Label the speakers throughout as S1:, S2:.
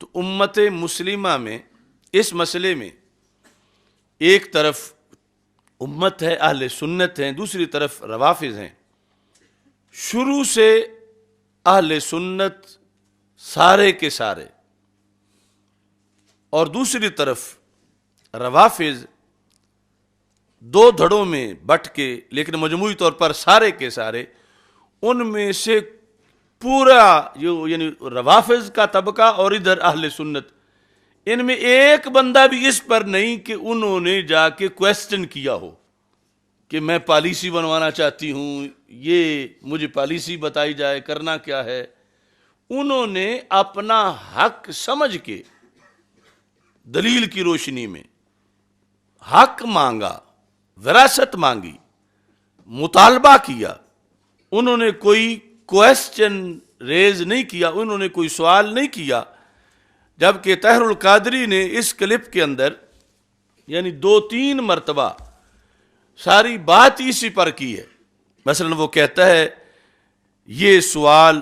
S1: تو امت مسلمہ میں اس مسئلے میں ایک طرف امت ہے، اہل سنت ہیں، دوسری طرف روافض ہیں۔ شروع سے اہل سنت سارے کے سارے اور دوسری طرف روافض دو دھڑوں میں بٹ کے، لیکن مجموعی طور پر سارے کے سارے، ان میں سے پورا یعنی روافض کا طبقہ اور ادھر اہل سنت، ان میں ایک بندہ بھی اس پر نہیں کہ انہوں نے جا کے کویسچن کیا ہو کہ میں پالیسی بنوانا چاہتی ہوں، یہ مجھے پالیسی بتائی جائے، کرنا کیا ہے۔ انہوں نے اپنا حق سمجھ کے دلیل کی روشنی میں حق مانگا، وراثت مانگی، مطالبہ کیا۔ انہوں نے کوئی کویسچن ریز نہیں کیا، انہوں نے کوئی سوال نہیں کیا، جبکہ طاہر القادری نے اس کلپ کے اندر یعنی 2-3 مرتبہ ساری بات اسی پر کی ہے۔ مثلا وہ کہتا ہے یہ سوال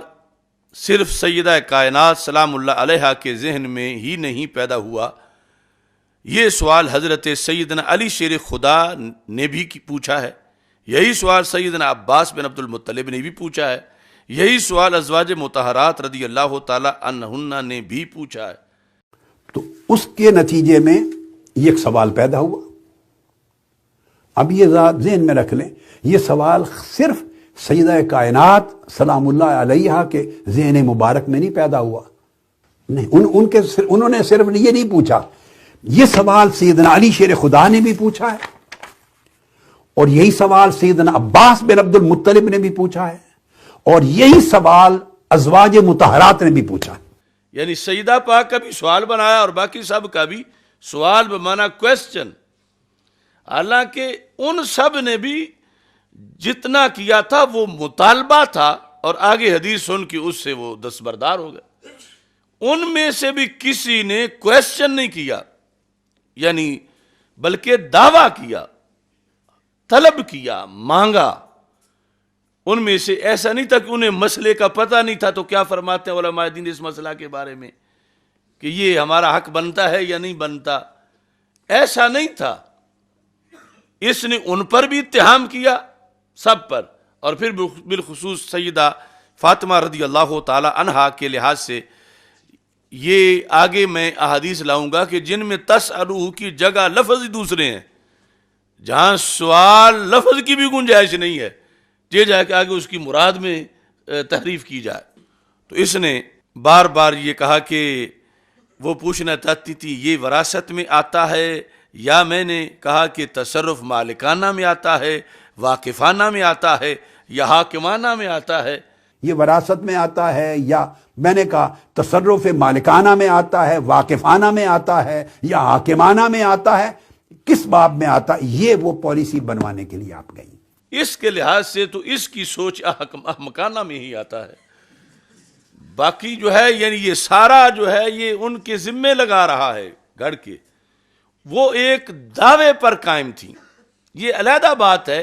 S1: صرف سیدہ کائنات سلام اللہ علیہا کے ذہن میں ہی نہیں پیدا ہوا، یہ سوال حضرت سیدنا علی شیر خدا نے بھی پوچھا ہے، یہی سوال سیدنا عباس بن عبد المطلب نے بھی پوچھا ہے، یہی سوال ازواج مطہرات رضی اللہ تعالی عنہن نے بھی پوچھا ہے۔
S2: تو اس کے نتیجے میں یہ ایک سوال پیدا ہوا۔ اب یہ ذہن میں رکھ لیں، یہ سوال صرف سیدہ کائنات سلام اللہ علیہا کے ذہن مبارک میں نہیں پیدا ہوا، نہیں، انہوں نے صرف یہ نہیں پوچھا، یہ سوال سیدنا علی شیر خدا نے بھی پوچھا ہے، اور یہی سوال سیدنا عباس بن عبد المطلب نے بھی پوچھا ہے، اور یہی سوال ازواج مطہرات نے بھی پوچھا ہے۔
S1: یعنی سیدہ پاک کا بھی سوال بنایا اور باقی سب کا بھی سوال بمانا کویسچن۔ حالانکہ ان سب نے بھی جتنا کیا تھا وہ مطالبہ تھا، اور آگے حدیث سن کے اس سے وہ دستبردار ہو گئے۔ ان میں سے بھی کسی نے کویسچن نہیں کیا، یعنی بلکہ دعویٰ کیا، طلب کیا، مانگا۔ ان میں سے ایسا نہیں تھا کہ انہیں مسئلے کا پتہ نہیں تھا، تو کیا فرماتے ہیں علماء دین اس مسئلہ کے بارے میں کہ یہ ہمارا حق بنتا ہے یا نہیں بنتا، ایسا نہیں تھا۔ اس نے ان پر بھی اتہام کیا، سب پر، اور پھر بالخصوص سیدہ فاطمہ رضی اللہ تعالی عنہا کے لحاظ سے یہ آگے میں احادیث لاؤں گا کہ جن میں تسألوہ کی جگہ لفظ دوسرے ہیں، جہاں سوال لفظ کی بھی گنجائش نہیں ہے، یہ جا کے آگے اس کی مراد میں تحریف کی جائے۔ تو اس نے بار بار یہ کہا کہ وہ پوچھنا چاہتی تھی یہ وراثت میں آتا ہے، یا میں نے کہا کہ تصرف مالکانہ میں آتا ہے، واقفانہ میں آتا ہے، یا حاکمانہ میں آتا ہے۔
S2: یہ وراثت میں آتا ہے، یا میں نے کہا تصرف مالکانہ میں آتا ہے، واقفانہ میں آتا ہے، یا حاکمانہ میں آتا ہے، کس باب میں آتا ہے؟ یہ وہ پالیسی بنوانے کے لیے آپ گئی۔
S1: اس کے لحاظ سے تو اس کی سوچ احمقانہ میں ہی آتا ہے۔ باقی جو ہے یعنی یہ سارا جو ہے یہ ان کے ذمے لگا رہا ہے گھڑ کے، وہ ایک دعوے پر قائم تھی۔ یہ علیحدہ بات ہے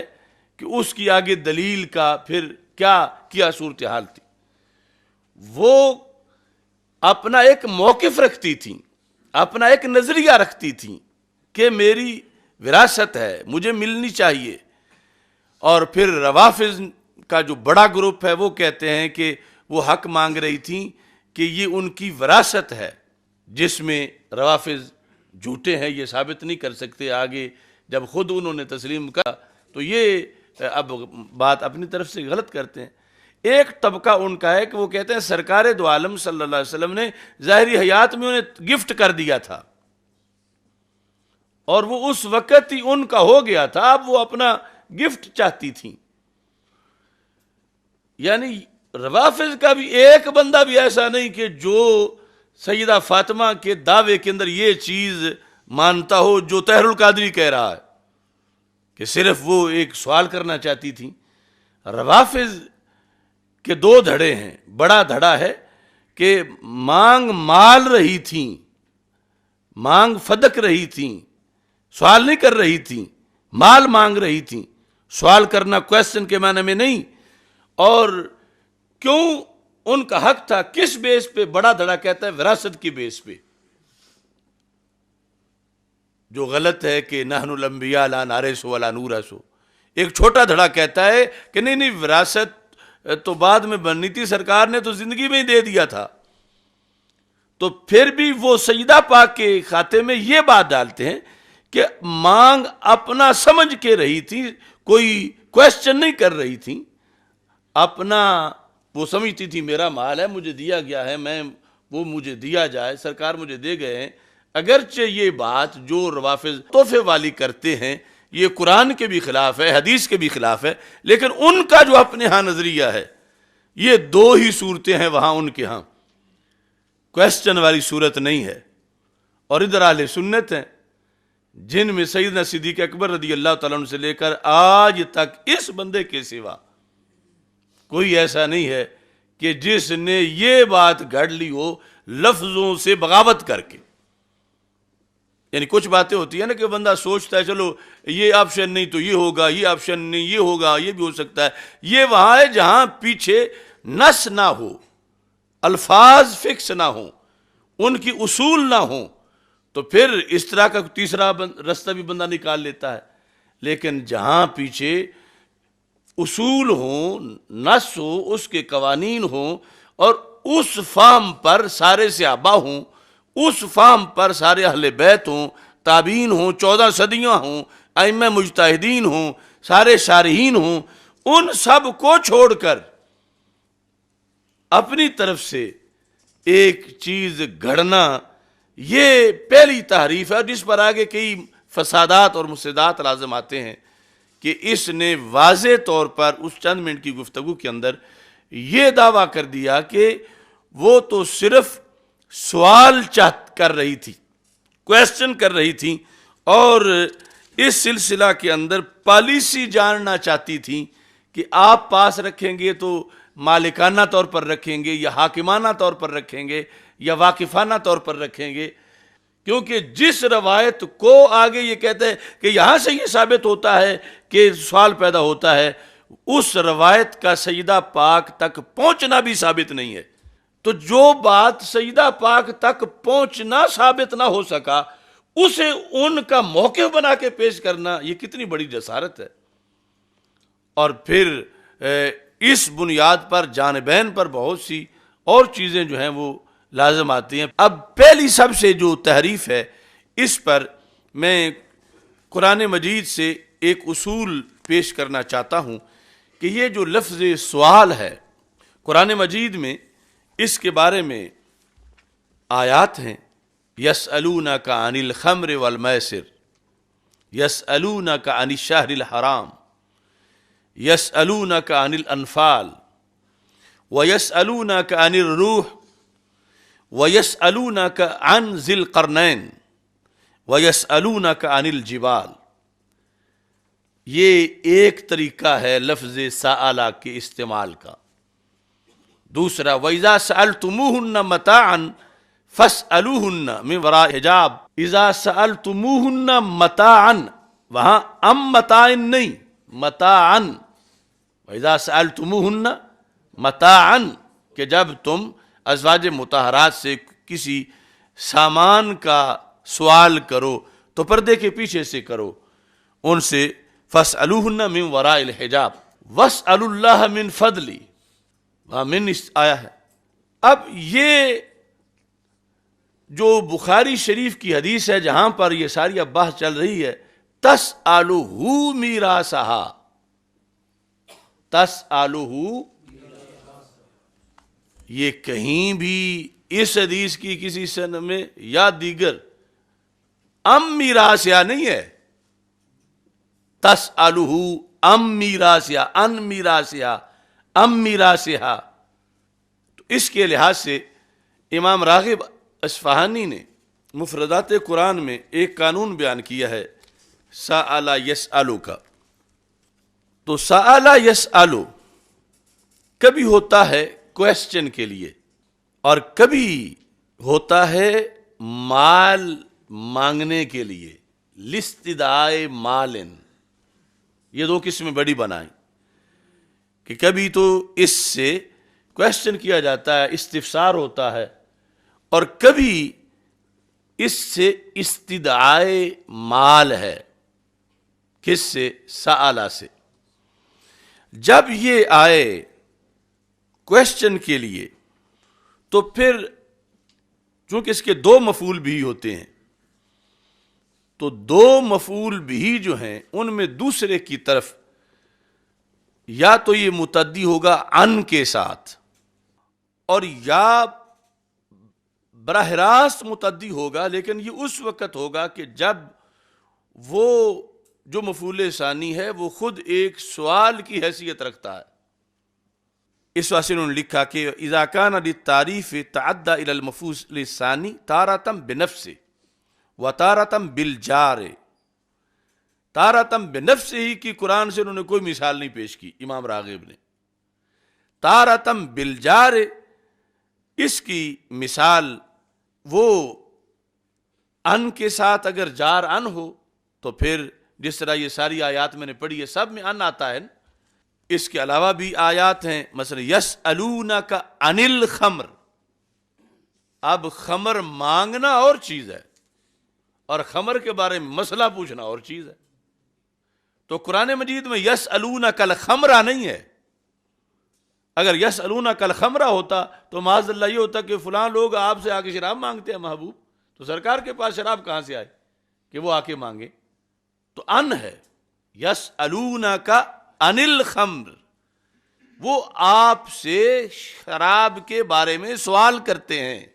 S1: کہ اس کی آگے دلیل کا پھر کیا صورتحال تھی۔ وہ اپنا ایک موقف رکھتی تھی، اپنا ایک نظریہ رکھتی تھی کہ میری وراثت ہے، مجھے ملنی چاہیے۔ اور پھر روافض کا جو بڑا گروپ ہے وہ کہتے ہیں کہ وہ حق مانگ رہی تھیں کہ یہ ان کی وراثت ہے، جس میں روافض جھوٹے ہیں، یہ ثابت نہیں کر سکتے۔ آگے جب خود انہوں نے تسلیم کیا تو یہ اب بات اپنی طرف سے غلط کرتے ہیں۔ ایک طبقہ ان کا ہے کہ وہ کہتے ہیں سرکار دو عالم صلی اللہ علیہ وسلم نے ظاہری حیات میں انہیں گفٹ کر دیا تھا، اور وہ اس وقت ہی ان کا ہو گیا تھا، اب وہ اپنا گفٹ چاہتی تھیں۔ یعنی روافض کا بھی ایک بندہ بھی ایسا نہیں کہ جو سیدہ فاطمہ کے دعوے کے اندر یہ چیز مانتا ہو جو طاہر القادری کہہ رہا ہے کہ صرف وہ ایک سوال کرنا چاہتی تھی۔ روافض کے 2 دھڑے ہیں، بڑا دھڑا ہے کہ مانگ مال رہی تھیں، مانگ فدق رہی تھیں، سوال نہیں کر رہی تھیں، مال مانگ رہی تھیں، سوال کرنا کویسچن کے معنی میں نہیں۔ اور کیوں ان کا حق تھا. کس بیس پہ؟ بڑا دھڑا کہتا ہے وراثت کی بیس پہ. جو غلط ہے کہ نحن الانبیاء لا نارث ولا نورث. ایک چھوٹا دھڑا کہتا ہے کہ نہیں وراثت تو بعد میں بننی تھی، سرکار نے تو زندگی میں ہی دے دیا تھا. تو پھر بھی وہ سیدہ پاک کے کھاتے میں یہ بات ڈالتے ہیں کہ مانگ اپنا سمجھ کے رہی تھی، کوئی کویسچن نہیں کر رہی تھی. اپنا وہ سمجھتی تھی میرا مال ہے، مجھے دیا گیا ہے، میں وہ مجھے دیا جائے، سرکار مجھے دے گئے ہیں. اگرچہ یہ بات جو روافض تحفے والی کرتے ہیں یہ قرآن کے بھی خلاف ہے، حدیث کے بھی خلاف ہے، لیکن ان کا جو اپنے ہاں نظریہ ہے یہ دو ہی صورتیں ہیں وہاں ان کے ہاں، کویسچن والی صورت نہیں ہے. اور ادھر اہل سنت ہیں جن میں سیدنا صدیق اکبر رضی اللہ تعالیٰ عنہ سے لے کر آج تک اس بندے کے سوا کوئی ایسا نہیں ہے کہ جس نے یہ بات گھڑ لی ہو لفظوں سے بغاوت کر کے. یعنی کچھ باتیں ہوتی ہیں نا کہ بندہ سوچتا ہے چلو یہ آپشن نہیں تو یہ ہوگا، یہ آپشن نہیں یہ ہوگا، یہ بھی ہو سکتا ہے. یہ وہاں ہے جہاں پیچھے نص نہ ہو، الفاظ فکس نہ ہوں، ان کی اصول نہ ہوں، تو پھر اس طرح کا تیسرا رستہ بھی بندہ نکال لیتا ہے. لیکن جہاں پیچھے اصول ہوں، نص ہو، اس کے قوانین ہوں، اور اس فہم پر سارے صحابہ ہوں، اس فہم پر سارے اہل بیت ہوں، تابعین ہوں، 14 صدیاں ہوں، ائمہ مجتہدین ہوں، سارے شارحین ہوں، ان سب کو چھوڑ کر اپنی طرف سے ایک چیز گھڑنا یہ پہلی تحریف ہے، جس پر آگے کئی فسادات اور مفسدات لازم آتے ہیں. کہ اس نے واضح طور پر اس چند منٹ کی گفتگو کے اندر یہ دعویٰ کر دیا کہ وہ تو صرف سوال کر رہی تھی، کویسچن کر رہی تھی، اور اس سلسلہ کے اندر پالیسی جاننا چاہتی تھی کہ آپ پاس رکھیں گے تو مالکانہ طور پر رکھیں گے یا حاکمانہ طور پر رکھیں گے یا واقفانہ طور پر رکھیں گے. کیونکہ جس روایت کو آگے یہ کہتے ہیں کہ یہاں سے یہ ثابت ہوتا ہے کہ سوال پیدا ہوتا ہے، اس روایت کا سیدہ پاک تک پہنچنا بھی ثابت نہیں ہے. تو جو بات سیدہ پاک تک پہنچنا ثابت نہ ہو سکا اسے ان کا موقف بنا کے پیش کرنا یہ کتنی بڑی جسارت ہے. اور پھر اس بنیاد پر جانبین پر بہت سی اور چیزیں جو ہیں وہ لازم آتی ہیں. اب پہلی سب سے جو تحریف ہے اس پر میں قرآن مجید سے ایک اصول پیش کرنا چاہتا ہوں کہ یہ جو لفظ سوال ہے قرآن مجید میں اس کے بارے میں آیات ہیں. یسألونک عن الخمر والمیسر، یسألونک عن الشہر الحرام، یسألونک عن الانفال، ویسألونک عن الروح، ویسألونک عن ذی القرنین، ویسألونک عن الجبال. یہ ایک طریقہ ہے لفظ سألہ کے استعمال کا. دوسرا وَإِذَا سَأَلْتُمُوهُنَّ مَتَاعًا فَاسْأَلُوهُنَّ مِنْ وَرَاءِ حِجَاب. اِذَا سَأَلْتُمُوهُنَّ مَتَاعًا، وہاں متاعن نہیں، متاعن. وَإِذَا سَأَلْتُمُوهُنَّ مَتَاعًا کہ جب تم ازواج مطہرات سے کسی سامان کا سوال کرو تو پردے کے پیچھے سے کرو ان سے. فَاسْأَلُوهُنَّ مِنْ وَرَاءِ الْحِجَاب وَاسْأَلُوا اللَّهَ مِنْ فَضْلِهِ. وہاں من آیا ہے. اب یہ جو بخاری شریف کی حدیث ہے جہاں پر یہ ساری اب بحث چل رہی ہے، تسألہ میراثہا، تسألہ، یہ کہیں بھی اس حدیث کی کسی سند میں یا دیگر میراثیا نہیں ہے. تسألہ میراثیا، میراثیا، میراثہا. تو اس کے لحاظ سے امام راغب اصفہانی نے مفردات قرآن میں ایک قانون بیان کیا ہے سأل یسألو کا. تو سأل یسألو کبھی ہوتا ہے کویسچن کے لیے اور کبھی ہوتا ہے مال مانگنے کے لیے، لاستدعاء مال. یہ دو قسمیں بڑی بنائیں کہ کبھی تو اس سے کویشچن کیا جاتا ہے، استفسار ہوتا ہے، اور کبھی اس سے استدعائے مال ہے. کس سے؟ سآلہ سے. جب یہ آئے کویشچن کے لیے تو پھر چونکہ اس کے دو مفعول بھی ہوتے ہیں، تو دو مفعول بھی جو ہیں ان میں دوسرے کی طرف یا تو یہ متعدی ہوگا ان کے ساتھ، اور یا براہ راست متعدی ہوگا، لیکن یہ اس وقت ہوگا کہ جب وہ جو مفعول ثانی ہے وہ خود ایک سوال کی حیثیت رکھتا ہے. اس واسطے انہوں نے لکھا کہ اذا کان للتعریف تعدى الى المفعول الثانی تارة بنفسه وتارة بالجار. تارة بنفسه ہی کی قرآن سے انہوں نے کوئی مثال نہیں پیش کی امام راغب نے. تارة بالجار اس کی مثال وہ ان کے ساتھ اگر جار ان ہو تو پھر جس طرح یہ ساری آیات میں نے پڑھی ہے سب میں ان آتا ہے. اس کے علاوہ بھی آیات ہیں، مثلا یسألونک عن الخمر. اب خمر مانگنا اور چیز ہے اور خمر کے بارے میں مسئلہ پوچھنا اور چیز ہے. تو قرآن مجید میں یسألونک الخمر نہیں ہے. اگر یسألونک الخمر ہوتا تو معاذ اللہ یہ ہوتا کہ فلاں لوگ آپ سے آ کے شراب مانگتے ہیں محبوب، تو سرکار کے پاس شراب کہاں سے آئے کہ وہ آ کے مانگے؟ تو ان ہے یسألونک عن الخمر، وہ آپ سے شراب کے بارے میں سوال کرتے ہیں.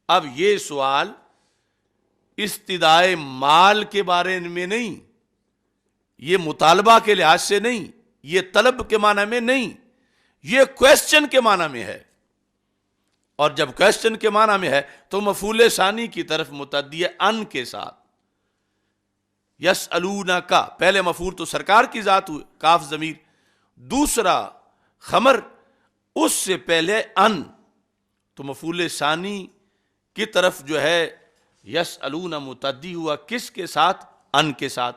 S1: اب یہ سوال استدعائے مال کے بارے میں نہیں، یہ مطالبہ کے لحاظ سے نہیں، یہ طلب کے معنی میں نہیں، یہ کویسچن کے معنی میں ہے. اور جب کویسچن کے معنی میں ہے تو مفعول ثانی کی طرف متعدی ہے ان کے ساتھ. یسألونک پہلے مفعول تو سرکار کی ذات ہوئی کاف ضمیر، دوسرا خمر اس سے پہلے ان، تو مفعول ثانی کی طرف جو ہے یسألون متعدی ہوا کس کے ساتھ؟ ان کے ساتھ.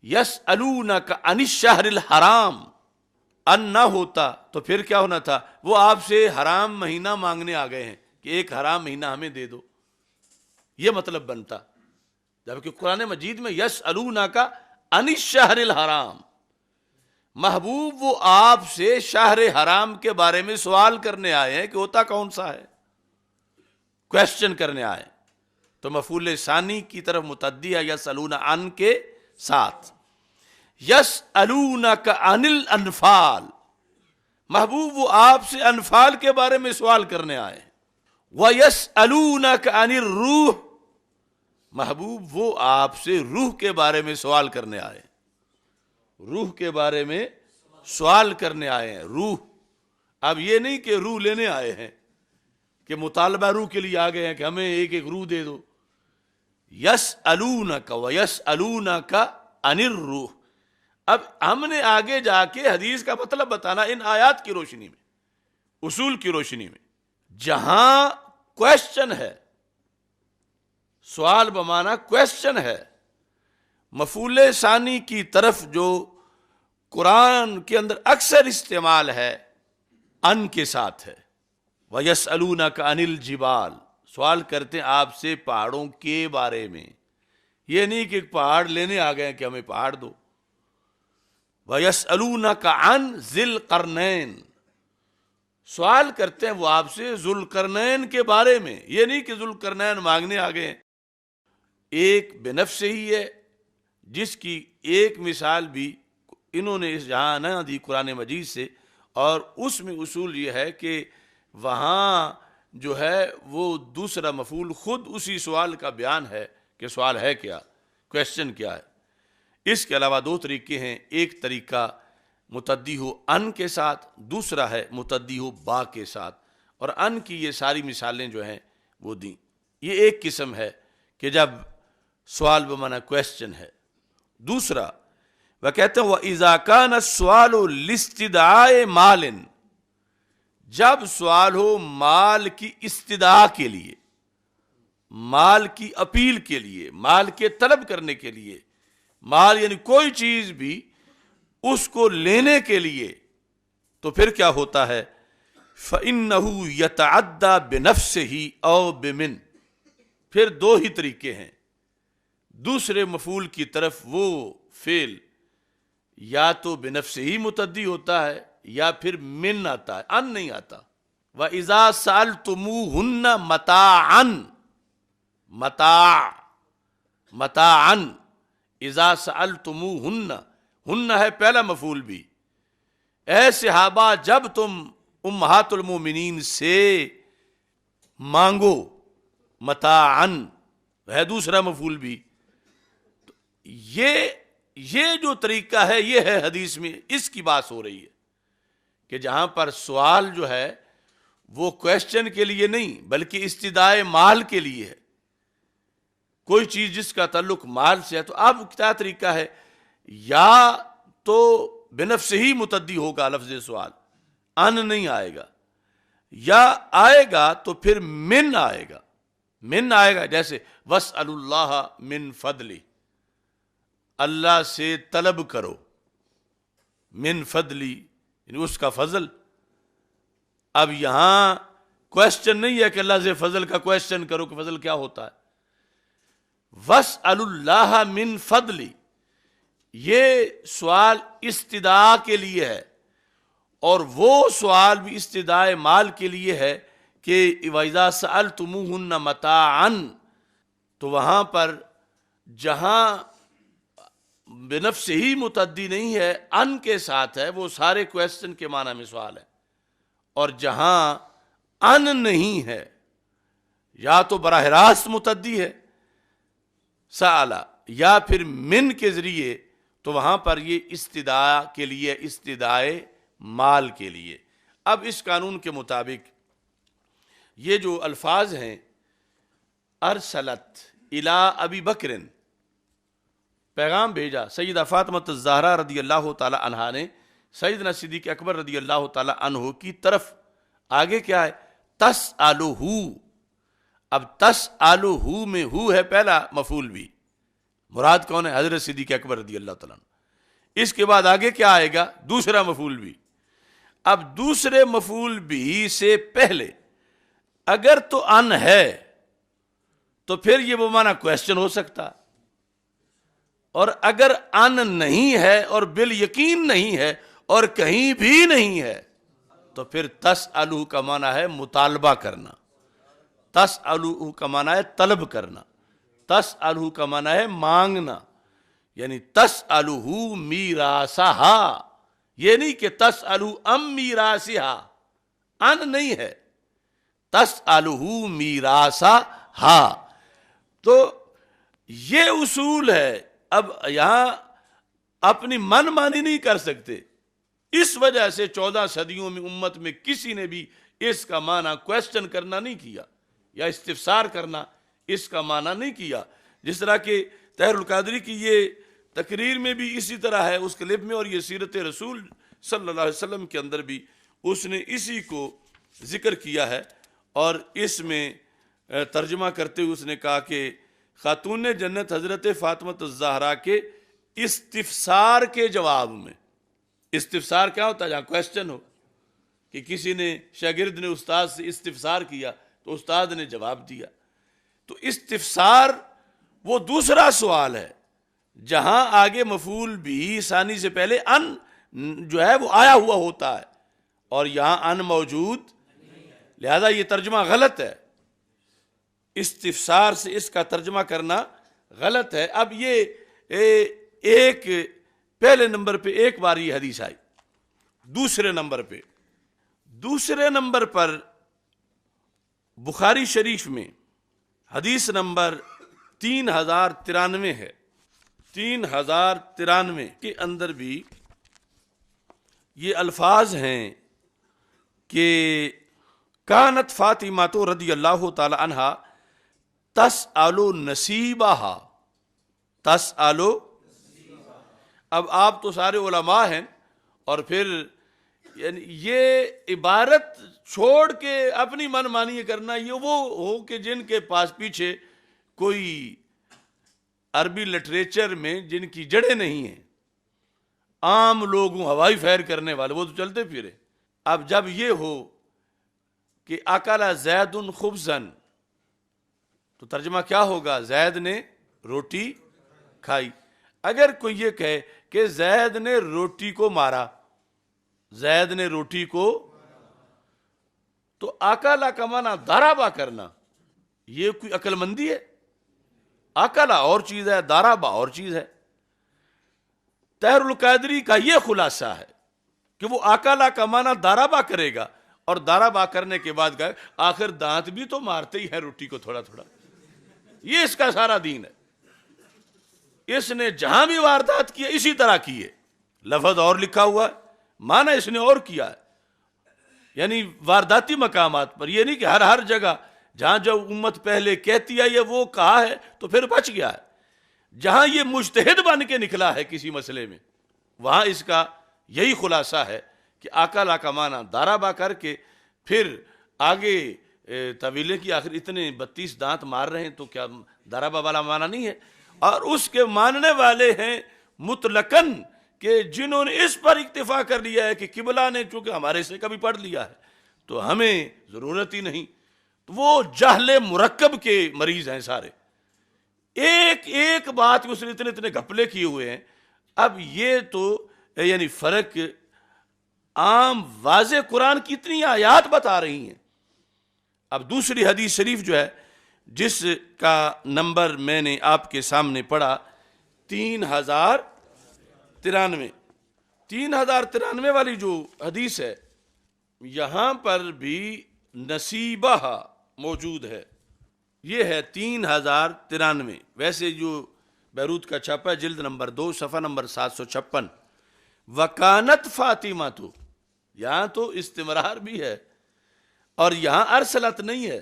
S1: یسألونک عن الشہر الحرام، ان نہ ہوتا تو پھر کیا ہونا تھا؟ وہ آپ سے حرام مہینہ مانگنے آ گئے ہیں کہ ایک حرام مہینہ ہمیں دے دو، یہ مطلب بنتا. جبکہ قرآن مجید میں یسألونک عن الشہر الحرام، محبوب وہ آپ سے شہر حرام کے بارے میں سوال کرنے آئے ہیں کہ ہوتا کون سا ہے، کویسچن کرنے آئے. تو مفعول ثانی کی طرف متعدی ہے یسألون عن کے ساتھ. یسألونک عن الانفال، محبوب وہ آپ سے انفال کے بارے میں سوال کرنے آئے. وَيَسْأَلُونَكَ عَنِ الرُّوحِ، محبوب وہ آپ سے روح کے بارے میں سوال کرنے آئے. روح کے بارے میں سوال کرنے آئے ہیں. روح، اب یہ نہیں کہ روح لینے آئے ہیں کہ مطالبہ روح کے لیے آ گئے ہیں کہ ہمیں ایک ایک روح دے دو. یسألونک ویسألونک عن الروح. اب ہم نے آگے جا کے حدیث کا مطلب بتانا ان آیات کی روشنی میں، اصول کی روشنی میں. جہاں کویسچن ہے، سوال بمانا کویسچن ہے، مفعول ثانی کی طرف جو قرآن کے اندر اکثر استعمال ہے ان کے ساتھ ہے. وَيَسْأَلُونَكَ عَنِ الْجِبَالِ، سوال کرتے ہیں آپ سے پہاڑوں کے بارے میں. یہ نہیں کہ پہاڑ لینے آ گئے کہ ہمیں پہاڑ دو. وَيَسْأَلُونَكَ عَنْ ذِي الْقَرْنَيْنِ، سوال کرتے ہیں وہ آپ سے ذوالقرنین کے بارے میں. یہ نہیں کہ ذوالقرنین مانگنے آ گئے. ایک بے نفس ہی ہے جس کی ایک مثال بھی انہوں نے جہاں نہ دی قرآن مجید سے، اور اس میں اصول یہ ہے کہ وہاں جو ہے وہ دوسرا مفعول خود اسی سوال کا بیان ہے کہ سوال ہے کیا، کویسچن کیا ہے. اس کے علاوہ دو طریقے ہیں، ایک طریقہ متعدی ہو ان کے ساتھ، دوسرا ہے متعدی ہو با کے ساتھ. اور ان کی یہ ساری مثالیں جو ہیں وہ دیں. یہ ایک قسم ہے کہ جب سوال بمعنی کویسچن ہے. دوسرا وہ کہتے ہیں وَإِذَا كَانَ السُّؤَالُ لِاسْتِدْعَاءِ مَالٍ، جب سوال ہو مال کی استدعا کے لیے، مال کی اپیل کے لیے، مال کے طلب کرنے کے لیے. مال یعنی کوئی چیز بھی اس کو لینے کے لیے، تو پھر کیا ہوتا ہے فَإِنَّهُ يَتَعَدَّى بِنَفْسِهِ أَوْ بِمِن، پھر دو ہی طریقے ہیں، دوسرے مفعول کی طرف وہ فعل یا تو بنفسہ ہی متعدی ہوتا ہے یا پھر من آتا ہے، ان نہیں آتا۔ وَإِذَا سَأَلْتُمُوهُنَّ مَتَاعًا، متاعًا، اذا سألتموہن، ہن ہے پہلا مفعول بھی، اے صحابہ جب تم امہات المومنین سے مانگو، متاعًا ہے دوسرا مفعول بھی۔ یہ جو طریقہ ہے یہ ہے حدیث میں اس کی بات ہو رہی ہے کہ جہاں پر سوال جو ہے وہ کویسچن کے لیے نہیں بلکہ استدعائے مال کے لیے ہے، کوئی چیز جس کا تعلق مال سے ہے، تو اب کیا طریقہ ہے، یا تو بنفس ہی متعدی ہوگا لفظ سوال، ان نہیں آئے گا، یا آئے گا تو پھر من آئے گا، من آئے گا جیسے وَاسْأَلُوا اللَّهَ مِن فَضْلِ، اللہ سے طلب کرو، من فضلی یعنی اس کا فضل۔ اب یہاں کویسچن نہیں ہے کہ اللہ سے فضل کا کویسچن کرو کہ فضل کیا ہوتا ہے، وَاسْأَلُوا اللَّهَ مِن فَضْلِ، یہ سوال استدعاء کے لیے ہے، اور وہ سوال بھی استدعاء مال کے لیے ہے کہ وَإِذَا سَأَلْتُمُوهُنَّ مَتَاعًا، تو وہاں پر جہاں بنفس ہی متعدی نہیں ہے، ان کے ساتھ ہے، وہ سارے کویسچن کے معنی میں سوال ہے، اور جہاں ان نہیں ہے یا تو براہ راست متعدی ہے سآلہ یا پھر من کے ذریعے، تو وہاں پر یہ استدعاء کے لیے، استدعائے مال کے لیے۔ اب اس قانون کے مطابق یہ جو الفاظ ہیں، ارسلت الی ابی بکر، پیغام بھیجا سیدہ فاطمہ الزہرا رضی اللہ تعالی عنہا نے سیدنا صدیق اکبر رضی اللہ تعالی عنہ کی طرف، آگے کیا ہے، تسألہ، اب تسألہ میں ہو ہے پہلا مفعول بھی، مراد کون ہے، حضرت صدیق اکبر رضی اللہ تعالیٰ عنہ۔ اس کے بعد آگے کیا آئے گا، دوسرا مفعول بھی۔ اب دوسرے مفعول بھی سے پہلے اگر تو ان ہے تو پھر یہ وہ معنی کویسچن ہو سکتا، اور اگر ان نہیں ہے اور بالیقین نہیں ہے اور کہیں بھی نہیں ہے تو پھر تسألہ کا معنی ہے مطالبہ کرنا، تسألہ کا معنی ہے طلب کرنا، تسألہ کا معنی ہے مانگنا، یعنی تسألہ میراثہا، یہ نہیں کہ تسألہ ام میراثہا، ان نہیں ہے، تسألہ میراثہا، تو یہ اصول ہے۔ اب یہاں اپنی من مانی نہیں کر سکتے، اس وجہ سے 14 صدیوں میں امت میں کسی نے بھی اس کا معنی کویسچن کرنا نہیں کیا یا استفسار کرنا اس کا معنی نہیں کیا، جس طرح کہ طاہر القادری کی یہ تقریر میں بھی اسی طرح ہے اس کلپ میں، اور یہ سیرت رسول صلی اللہ علیہ وسلم کے اندر بھی اس نے اسی کو ذکر کیا ہے، اور اس میں ترجمہ کرتے ہوئے اس نے کہا کہ خاتون جنت حضرت فاطمہ الزہرا کے استفسار کے جواب میں، استفسار کیا ہوتا ہے، جہاں کویسچن ہو کہ کسی نے شاگرد نے استاد سے استفسار کیا تو استاد نے جواب دیا، تو استفسار وہ دوسرا سوال ہے جہاں آگے مفعول بھی ثانی سے پہلے ان جو ہے وہ آیا ہوا ہوتا ہے، اور یہاں ان موجود، لہذا یہ ترجمہ غلط ہے، استفسار سے اس کا ترجمہ کرنا غلط ہے۔ اب یہ ایک پہلے نمبر پہ ایک بار یہ حدیث آئی، دوسرے نمبر پر بخاری شریف میں حدیث نمبر 3093 ہے، 3093 کے اندر بھی یہ الفاظ ہیں کہ کانت فاطمہ تو رضی اللہ تعالی عنہا تسأل نصیبہا، تسأل، اب آپ تو سارے علماء ہیں، اور پھر یعنی یہ عبارت چھوڑ کے اپنی من مانی کرنا، یہ وہ ہو کہ جن کے پاس پیچھے کوئی عربی لٹریچر میں جن کی جڑیں نہیں ہیں، عام لوگوں ہوائی فائر کرنے والے وہ تو چلتے پھرے۔ اب جب یہ ہو کہ اکل زید خبزن، تو ترجمہ کیا ہوگا؟ زید نے روٹی کھائی۔ اگر کوئی یہ کہے کہ زید نے روٹی کو مارا، زید نے روٹی کو، تو اکلا کا معنی ضربا کرنا، یہ کوئی عقل مندی ہے؟ اکلا اور چیز ہے، ضربا اور چیز ہے۔ طاہر القادری کا یہ خلاصہ ہے کہ وہ اکلا کا معنی ضربا کرے گا، اور ضربا کرنے کے بعد کہے آخر دانت بھی تو مارتے ہی ہیں روٹی کو تھوڑا تھوڑا۔ یہ اس کا سارا دین ہے۔ اس نے جہاں بھی واردات کی ہے اسی طرح کی ہے، لفظ اور لکھا ہوا ہے، معنی اس نے اور کیا ہے، یعنی وارداتی مقامات پر، یہ نہیں کہ ہر جگہ جہاں جو امت پہلے کہتی ہے یہ وہ کہا ہے تو پھر بچ گیا ہے۔ جہاں یہ مجتہد بن کے نکلا ہے کسی مسئلے میں، وہاں اس کا یہی خلاصہ ہے کہ اکلا کا معنی ضربا کر کے پھر آگے طویلے کی آخر اتنے 32 دانت مار رہے ہیں تو کیا ضربا والا معنی نہیں ہے؟ اور اس کے ماننے والے ہیں مطلقاً کہ جنہوں نے اس پر اکتفا کر لیا ہے کہ قبلہ نے چونکہ ہمارے سے کبھی پڑھ لیا ہے تو ہمیں ضرورت ہی نہیں، تو وہ جہل مرکب کے مریض ہیں سارے، ایک ایک بات اس نے اتنے گھپلے کیے ہوئے ہیں۔ اب یہ تو یعنی فرق عام واضح قرآن کی اتنی آیات بتا رہی ہیں۔ اب دوسری حدیث شریف جو ہے جس کا نمبر میں نے آپ کے سامنے پڑھا 3093، 3093 والی جو حدیث ہے یہاں پر بھی نصیبہ موجود ہے، یہ ہے 3093۔ ویسے جو بیروت کا چھپا ہے جلد نمبر 2 صفحہ نمبر 756، وکانت فاطمہ، تو یہاں تو استمرار بھی ہے اور یہاں ارسلت نہیں ہے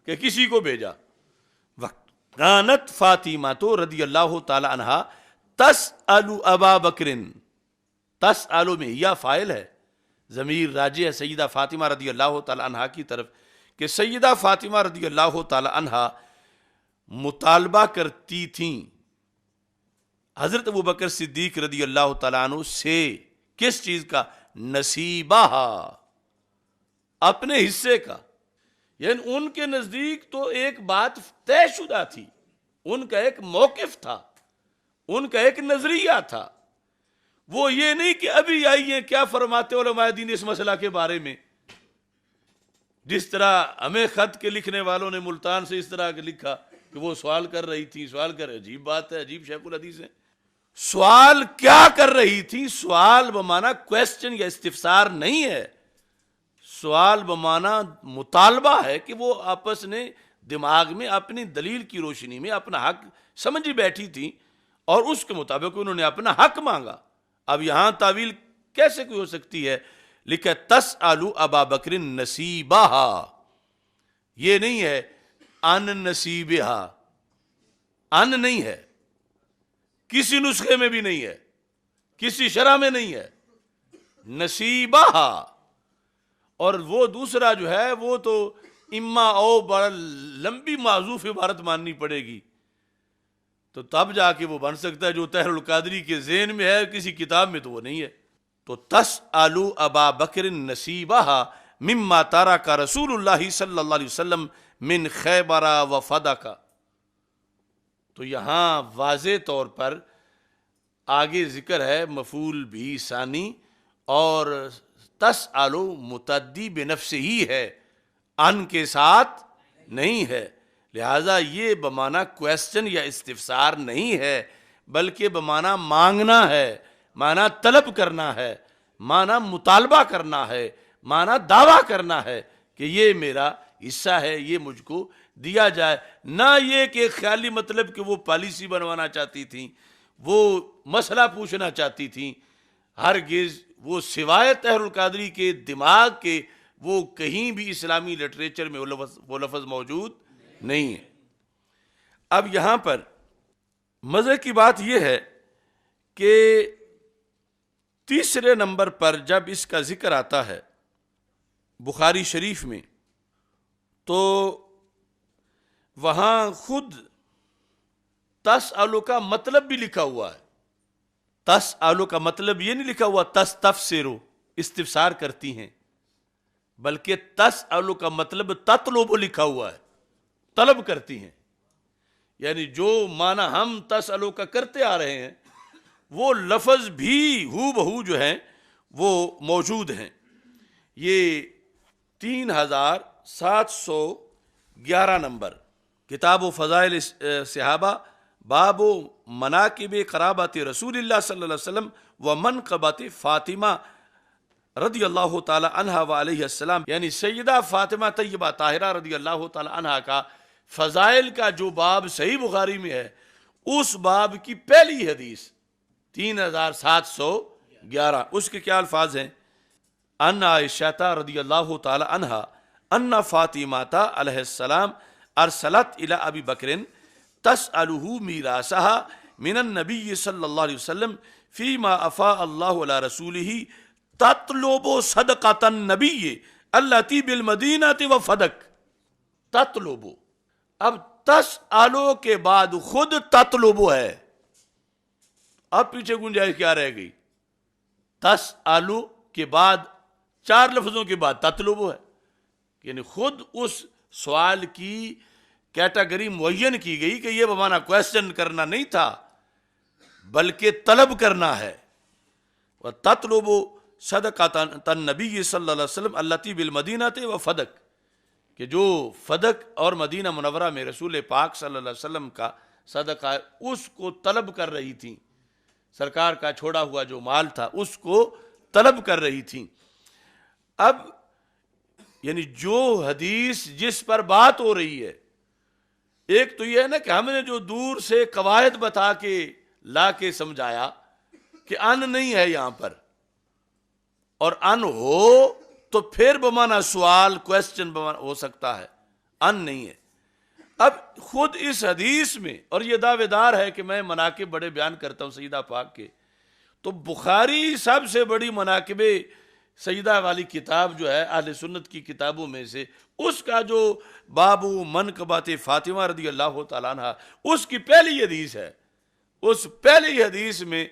S1: کہ کسی کو بھیجا، وکانت فاطمہ تو رضی اللہ تعالی عنہا تسأل ابا بکرن، تسأل میں یا فاعل ہے، ضمیر راجع ہے سیدہ فاطمہ رضی اللہ تعالی عنہا کی طرف کہ سیدہ فاطمہ رضی اللہ تعالی عنہا مطالبہ کرتی تھیں حضرت ابوبکر صدیق رضی اللہ تعالیٰ عنہ سے، کس چیز کا؟ نصیبہ، اپنے حصے کا۔ یعنی ان کے نزدیک تو ایک بات طے شدہ تھی، ان کا ایک موقف تھا، ان کا ایک نظریہ تھا، وہ یہ نہیں کہ ابھی آئی ہیں کیا فرماتے علماء دین اس مسئلہ کے بارے میں، جس طرح ہمیں خط کے لکھنے والوں نے ملتان سے اس طرح لکھا کہ وہ سوال کر رہی تھی، سوال کر، عجیب بات ہے، عجیب شیخ الحدیث ہے۔ سوال کیا کر رہی تھی؟ سوال بمانا کویسچن یا استفسار نہیں ہے، سوال بمانا مطالبہ ہے کہ وہ آپس نے دماغ میں اپنی دلیل کی روشنی میں اپنا حق سمجھی بیٹھی تھی اور اس کے مطابق انہوں نے اپنا حق مانگا۔ اب یہاں تعویل کیسے کوئی ہو سکتی ہے؟ لکھا تسأل ابا بکر نصیبہ، یہ نہیں ہے ان نصیبہ، ان نہیں ہے، کسی نسخے میں بھی نہیں ہے، کسی شرح میں نہیں ہے، نصیبہ۔ اور وہ دوسرا جو ہے وہ تو اما او بڑا لمبی معذوف عبارت ماننی پڑے گی تو تب جا کے وہ بن سکتا ہے، جو طاہر القادری کے ذہن میں ہے کسی کتاب میں تو وہ نہیں ہے۔ تو تسأل ابا بکر نصیبہ مما ترک رسول اللہ صلی اللہ علیہ وسلم من خیبر و فدک، تو یہاں واضح طور پر آگے ذکر ہے مفعول بھی ثانی، اور تسأل متعدی بنفس ہی ہے، ان کے ساتھ نہیں ہے، لہذا یہ بمانا کویسچن یا استفسار نہیں ہے بلکہ بمانا مانگنا ہے، مانا طلب کرنا ہے، مانا مطالبہ کرنا ہے، مانا دعویٰ کرنا ہے کہ یہ میرا حصہ ہے، یہ مجھ کو دیا جائے، نہ یہ کہ خیالی مطلب کہ وہ پالیسی بنوانا چاہتی تھیں، وہ مسئلہ پوچھنا چاہتی تھیں، ہرگز وہ سوائے طاہر القادری کے دماغ کے وہ کہیں بھی اسلامی لٹریچر میں وہ لفظ موجود نہیں ہے۔ اب یہاں پر مزے کی بات یہ ہے کہ تیسرے نمبر پر جب اس کا ذکر آتا ہے بخاری شریف میں تو وہاں خود تسألو کا مطلب بھی لکھا ہوا ہے۔ تسألو کا مطلب یہ نہیں لکھا ہوا تستفسرو، استفسار کرتی ہیں، بلکہ تسألو کا مطلب تطلب لکھا ہوا ہے، طلب کرتی ہیں، یعنی جو معنی ہم تسألو کا کرتے آ رہے ہیں وہ لفظ بھی ہو بہو جو ہیں وہ موجود ہیں۔ یہ 3711 نمبر کتاب و فضائل صحابہ، باب و مناقب قرابت رسول اللہ صلی اللہ علیہ وسلم و منقبت فاطمہ رضی اللہ تعالی عنہ و علیہ السلام، یعنی سیدہ فاطمہ طیبہ طاہرہ رضی اللہ تعالی عنہ کا فضائل کا جو باب صحیح بخاری میں ہے، اس باب کی پہلی حدیث 3711، اس کے کیا الفاظ ہیں؟ ان عائشہ رضی اللہ تعالی عنہ ان فاطمہ علیہ السلام ارسلت الی ابی بکر تسألہ میراثها من النبی صلی اللہ علیہ وسلم فیما افاء اللہ علی رسولہ تطلب صدقۃ النبی التی بالمدینہ وفدک۔ تطلب، اب تسألو کے بعد خود تطلب ہے، اب پیچھے گنجائش کیا رہ گئی؟ تسألو کے بعد 4 لفظوں کے بعد تطلب ہے، یعنی خود اس سوال کی کیٹیگری معین کی گئی کہ یہ بمانا کویسچن کرنا نہیں تھا بلکہ طلب کرنا ہے۔ وَتَطْلُبُ صَدَقَةَ النَّبِيِّ صلی اللہ علیہ وسلم الَّتِي بِالْمَدِينَةِ وَفَدَقْ، کہ جو فدق اور مدینہ منورہ میں رسول پاک صلی اللہ علیہ وسلم کا صدقہ ہے اس کو طلب کر رہی تھیں، سرکار کا چھوڑا ہوا جو مال تھا اس کو طلب کر رہی تھیں۔ اب یعنی جو حدیث جس پر بات ہو رہی ہے، ایک تو یہ ہے نا کہ ہم نے جو دور سے قواعد بتا کے لا کے سمجھایا کہ ان نہیں ہے یہاں پر، اور ان ہو تو پھر بمانا سوال کویسچن بمانا ہو سکتا ہے، ان نہیں ہے۔ اب خود اس حدیث میں، اور یہ دعوے دار ہے کہ میں مناقب بڑے بیان کرتا ہوں سیدہ پاک کے، تو بخاری سب سے بڑی مناقب سیدہ والی کتاب جو ہے اہل سنت کی کتابوں میں سے، اس کا جو باب منقبات فاطمہ رضی اللہ تعالیٰ عنہ، اس کی پہلی حدیث ہے، اس پہلی حدیث میں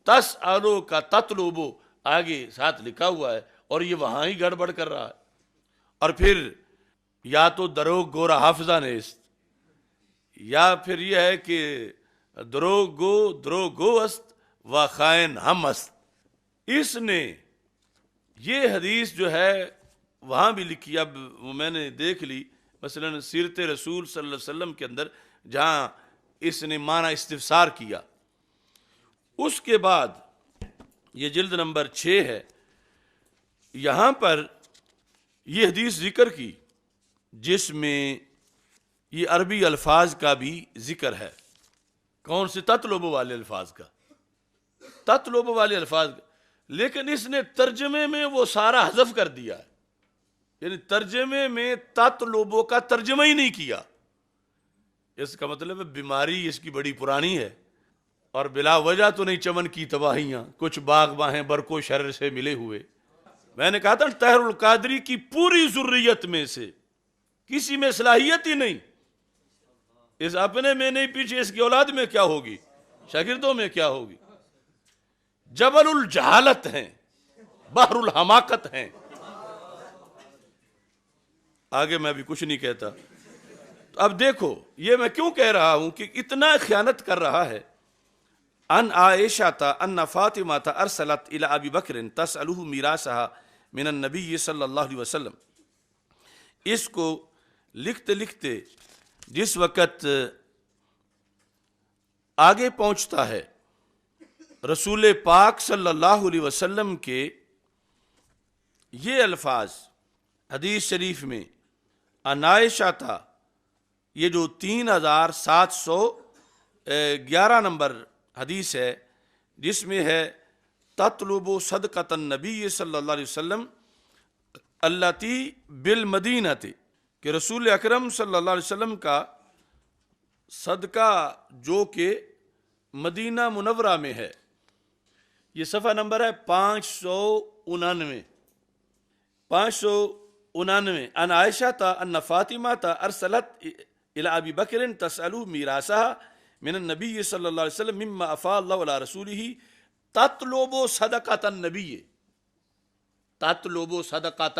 S1: تسألو کا تطلبو آگے ساتھ لکھا ہوا ہے، اور یہ وہاں ہی گڑبڑ کر رہا ہے۔ اور پھر یا تو دروغ گورا حافظہ نیست، یا پھر یہ ہے کہ دروغ گو است و خائن ہم است۔ اس نے یہ حدیث جو ہے وہاں بھی لکھی، اب میں نے دیکھ لی مثلا سیرت رسول صلی اللہ علیہ وسلم کے اندر جہاں اس نے معنی استفسار کیا، اس کے بعد یہ جلد نمبر 6 ہے، یہاں پر یہ حدیث ذکر کی جس میں یہ عربی الفاظ کا بھی ذکر ہے۔ کون سے؟ تطلب والے الفاظ کا، تطلب والے الفاظ کا، لیکن اس نے ترجمے میں وہ سارا حذف کر دیا ہے، یعنی ترجمے میں تطلبو کا ترجمہ ہی نہیں کیا۔ اس کا مطلب ہے بیماری اس کی بڑی پرانی ہے، اور بلا وجہ تو نہیں چمن کی تباہیاں، کچھ باغ باہیں برکو شرر سے ملے ہوئے۔ میں نے کہا تھا طاہر القادری کی پوری ذریت میں سے کسی میں صلاحیت ہی نہیں، اس اپنے میں نہیں، پیچھے اس کی اولاد میں کیا ہوگی، شاگردوں میں کیا ہوگی۔ جبل الجہالت ہیں، بحر الحماقت ہیں۔ آگے میں بھی کچھ نہیں کہتا۔ تو اب دیکھو یہ میں کیوں کہہ رہا ہوں کہ اتنا خیانت کر رہا ہے۔ ان عائشہ ان فاطمہ ارسلت الی ابی بکر تسألہ میراثها من النبی صلی اللہ علیہ وسلم، اس کو لکھتے لکھتے جس وقت آگے پہنچتا ہے رسول پاک صلی اللہ علیہ وسلم کے یہ الفاظ حدیث شریف میں، ان عائشہ تھا، یہ جو 3711 نمبر حدیث ہے جس میں ہے تطلب صدقۃ النبی صلی اللہ علیہ وسلم التی بالمدینہ، کہ رسول اکرم صلی اللہ علیہ وسلم کا صدقہ جو کہ مدینہ منورہ میں ہے۔ یہ صفحہ نمبر ہے 599۔ ان عائشہ ان فاطمہ ارسلت الی ابی بکر تسألہ میراثها من النبی صلی اللہ علیہ وسلم مما افاء اللہ علی رسولہ تطلب صدقۃ النبی، تطلب صدقۃ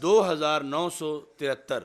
S1: 2973।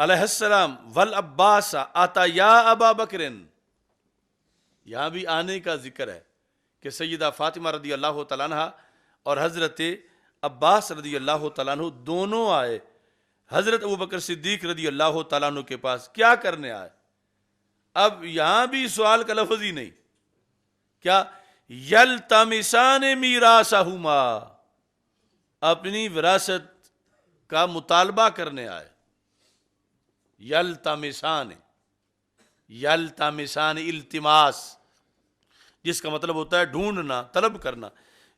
S1: علیہ السلام والعباس آتا یا ابا بکرن، یہاں بھی آنے کا ذکر ہے کہ سیدہ فاطمہ رضی اللہ تعالیٰ عنہ اور حضرت عباس رضی اللہ تعالیٰ عنہ دونوں آئے حضرت ابوبکر صدیق رضی اللہ تعالیٰ عنہ کے پاس. کیا کرنے آئے؟ اب یہاں بھی سوال کا لفظ ہی نہیں، کیا یلتمسان میراثہما، اپنی وراثت کا مطالبہ کرنے آئے. یلتمسان التماس، جس کا مطلب ہوتا ہے ڈھونڈنا، طلب کرنا.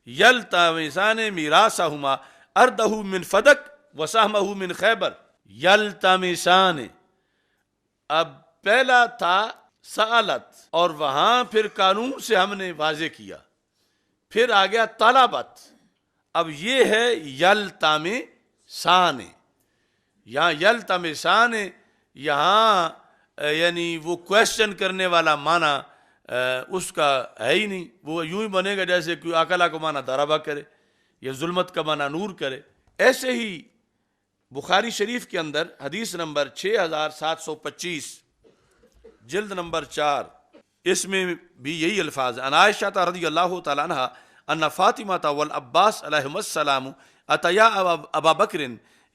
S1: یلتمسان میراثہما اردہ من فدق وسہمہ من خیبر. یلتمسان، اب پہلا تھا سالت، اور وہاں پھر قانون سے ہم نے واضح کیا، پھر آ گیا طلبت، اب یہ ہے یلتمسان. یہاں یلتمسان، یہاں یعنی وہ کویشچن کرنے والا معنی اس کا ہے ہی نہیں، وہ یوں ہی بنے گا جیسے کوئی اکلا کو معنی ضربہ کرے یا ظلمت کا معنی نور کرے. ایسے ہی بخاری شریف کے اندر حدیث نمبر 6725 جلد نمبر 4، اس میں بھی یہی الفاظ ہیں. عن عائشہ رضی اللہ تعالیٰ عنہ ان فاطمہ والعباس علیہم السلام اتیا ابا بکر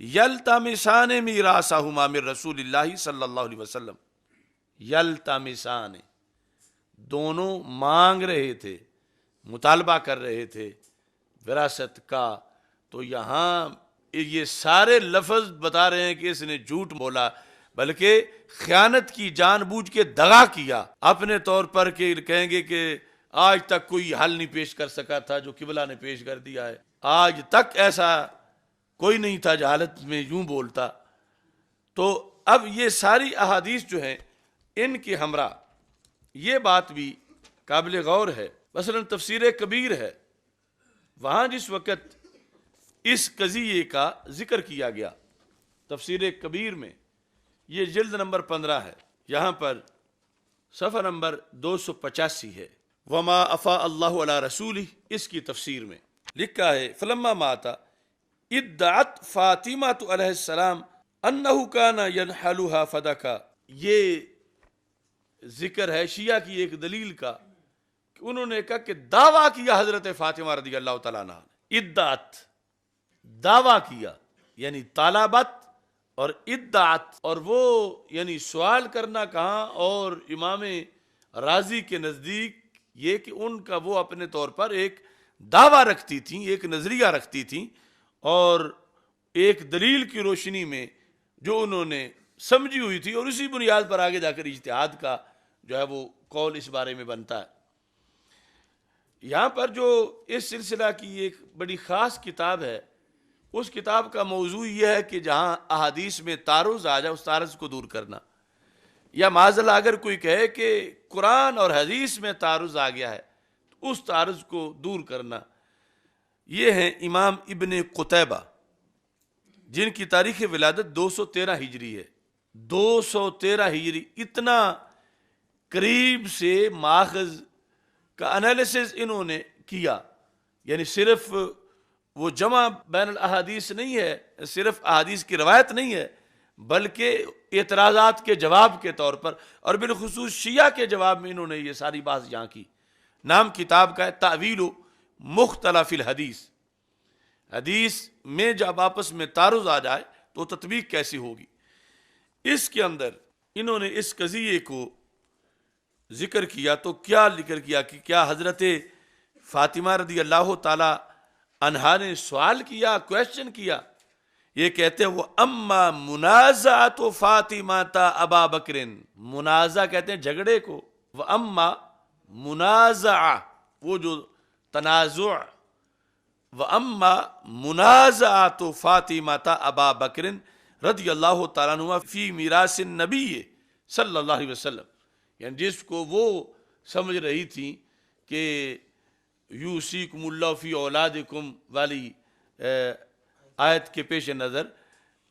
S1: یلتمسان میراثہما من رسول اللہ صلی اللہ علیہ وسلم. یلتمسان، دونوں مانگ رہے تھے، مطالبہ کر رہے تھے وراثت کا. تو یہاں یہ سارے لفظ بتا رہے ہیں کہ اس نے جھوٹ بولا، بلکہ خیانت کی، جان بوجھ کے دغا کیا اپنے طور پر، کہ کہیں گے کہ آج تک کوئی حل نہیں پیش کر سکا تھا جو قبلہ نے پیش کر دیا ہے، آج تک ایسا کوئی نہیں تھا جہالت میں یوں بولتا. تو اب یہ ساری احادیث جو ہیں ان کے ہمراہ یہ بات بھی قابل غور ہے. مثلا تفسیر کبیر ہے، وہاں جس وقت اس قضیے کا ذکر کیا گیا تفسیر کبیر میں، یہ جلد نمبر 15 ہے، یہاں پر صفحہ نمبر 285 ہے. وما افا اللہ علی رسولہ، اس کی تفسیر میں لکھا ہے فلما مات ادعت فاطمہ علیہ السلام انہ کان ینحلها فدکا. یہ ذکر ہے شیعہ کی ایک دلیل کا کہ انہوں نے کہا کہ دعویٰ کیا حضرت فاطمہ رضی اللہ تعالیٰ عنہ نے، ادعت دعویٰ کیا یعنی طالبت اور ادعت، اور وہ یعنی سوال کرنا کہاں، اور امام رازی کے نزدیک یہ کہ ان کا وہ اپنے طور پر ایک دعویٰ رکھتی تھیں، ایک نظریہ رکھتی تھیں، اور ایک دلیل کی روشنی میں جو انہوں نے سمجھی ہوئی تھی، اور اسی بنیاد پر آگے جا کر اجتہاد کا جو ہے وہ قول اس بارے میں بنتا ہے. یہاں پر جو اس سلسلہ کی ایک بڑی خاص کتاب ہے، اس کتاب کا موضوع یہ ہے کہ جہاں احادیث میں تعارض آ جائے اس تعارض کو دور کرنا، یا معاذاللہ اگر کوئی کہے کہ قرآن اور حدیث میں تعارض آ گیا ہے تو اس تعارض کو دور کرنا. یہ ہیں امام ابن قتیبہ، جن کی تاریخ ولادت 213 ہجری ہے. 213 ہجری، اتنا قریب سے ماخذ کا انالیسز انہوں نے کیا، یعنی صرف وہ جمع بین الاحادیث نہیں ہے، صرف احادیث کی روایت نہیں ہے، بلکہ اعتراضات کے جواب کے طور پر، اور بالخصوص شیعہ کے جواب میں انہوں نے یہ ساری بات یہاں کی. نام کتاب کا ہے تعویل مختلف الحدیث. حدیث میں جب آپس میں تعارض آ جائے تو تطبیق کیسی ہوگی. اس کے اندر انہوں نے اس قضیے کو ذکر کیا. تو کیا ذکر کیا کہ کیا حضرت فاطمہ رضی اللہ تعالی عنہا نے سوال کیا، کویشچن کیا. یہ کہتے ہیں وہ اما منازعۃ فاطمہ ابا بکرن، منازع کہتے ہیں جھگڑے کو، وہ اما منازعہ وہ جو تنازع، وہ اما منازعۃ فاطمہ ابا بکرن رضی اللہ تعالیٰ عنہ فی میراث النبی صلی اللہ علیہ وسلم، یعنی جس کو وہ سمجھ رہی تھی کہ یوصیکم اللہ فی اولادکم والی آیت کے پیش نظر.